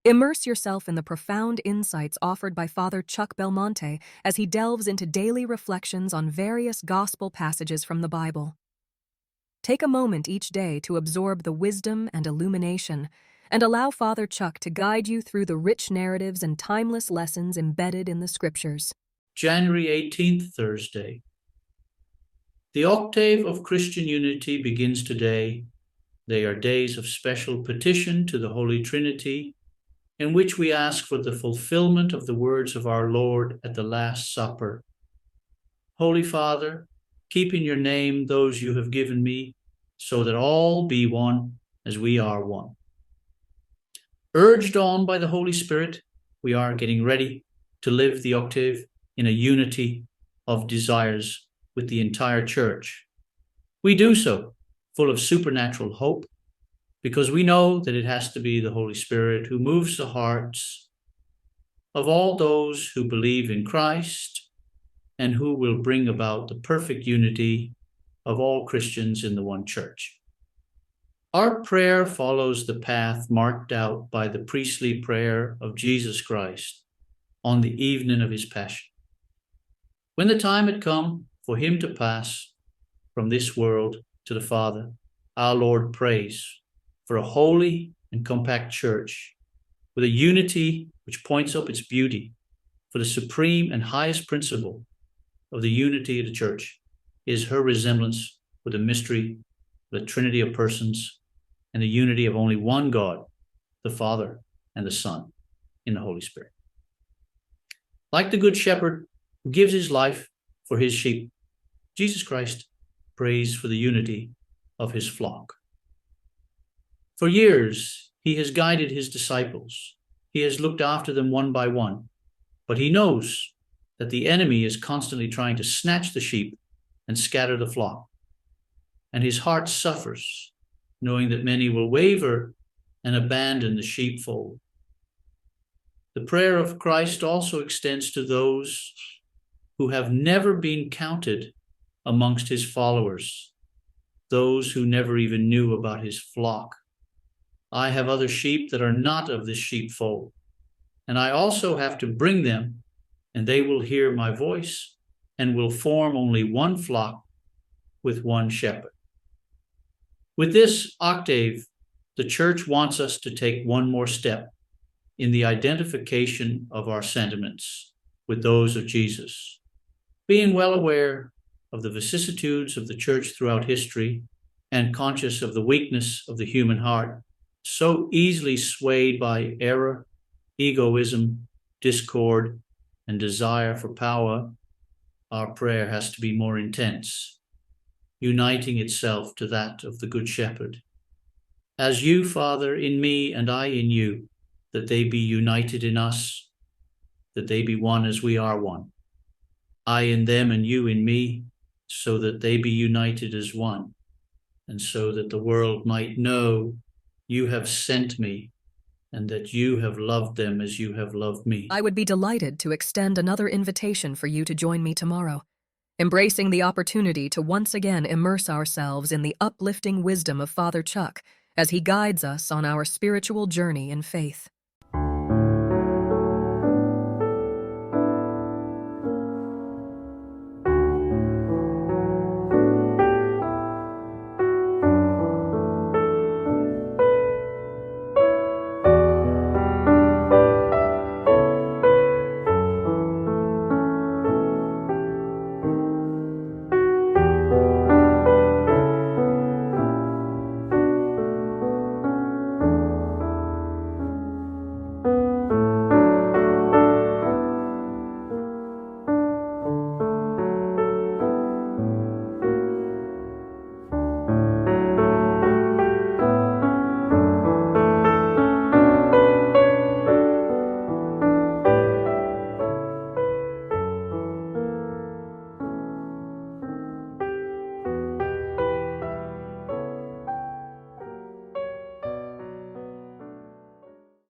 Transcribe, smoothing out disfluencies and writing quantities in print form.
Immerse yourself in the profound insights offered by Father Chuck Belmonte as he delves into daily reflections on various gospel passages from the Bible. Take a moment each day to absorb the wisdom and illumination, and allow Father Chuck to guide you through the rich narratives and timeless lessons embedded in the Scriptures. January 18th, Thursday. The octave of Christian unity begins today. They are days of special petition to the Holy Trinity, in which we ask for the fulfillment of the words of our Lord at the Last Supper. Holy Father, keep in your name those you have given me, so that all be one as we are one. Urged on by the Holy Spirit, we are getting ready to live the octave in a unity of desires with the entire Church. We do so full of supernatural hope, because we know that it has to be the Holy Spirit who moves the hearts of all those who believe in Christ and who will bring about the perfect unity of all Christians in the one Church. Our prayer follows the path marked out by the priestly prayer of Jesus Christ on the evening of his Passion. When the time had come for him to pass from this world to the Father, our Lord prays for a holy and compact Church with a unity which points up its beauty. For the supreme and highest principle of the unity of the Church is her resemblance with the mystery of the Trinity of Persons and the unity of only one God, the Father and the Son in the Holy Spirit. Like the Good Shepherd who gives his life for his sheep, Jesus Christ prays for the unity of his flock. For years, he has guided his disciples. He has looked after them one by one, but he knows that the enemy is constantly trying to snatch the sheep and scatter the flock. And his heart suffers, knowing that many will waver and abandon the sheepfold. The prayer of Christ also extends to those who have never been counted amongst his followers, those who never even knew about his flock. I have other sheep that are not of this sheepfold, and I also have to bring them, and they will hear my voice and will form only one flock with one shepherd. With this octave, the Church wants us to take one more step in the identification of our sentiments with those of Jesus. Being well aware of the vicissitudes of the Church throughout history and conscious of the weakness of the human heart, so easily swayed by error, egoism, discord, and desire for power, our prayer has to be more intense, uniting itself to that of the Good Shepherd. As you, Father, in me and I in you, that they be united in us, that they be one as we are one. I in them and you in me, so that they be united as one, and so that the world might know you have sent me, and that you have loved them as you have loved me. I would be delighted to extend another invitation for you to join me tomorrow, embracing the opportunity to once again immerse ourselves in the uplifting wisdom of Father Chuck as he guides us on our spiritual journey in faith.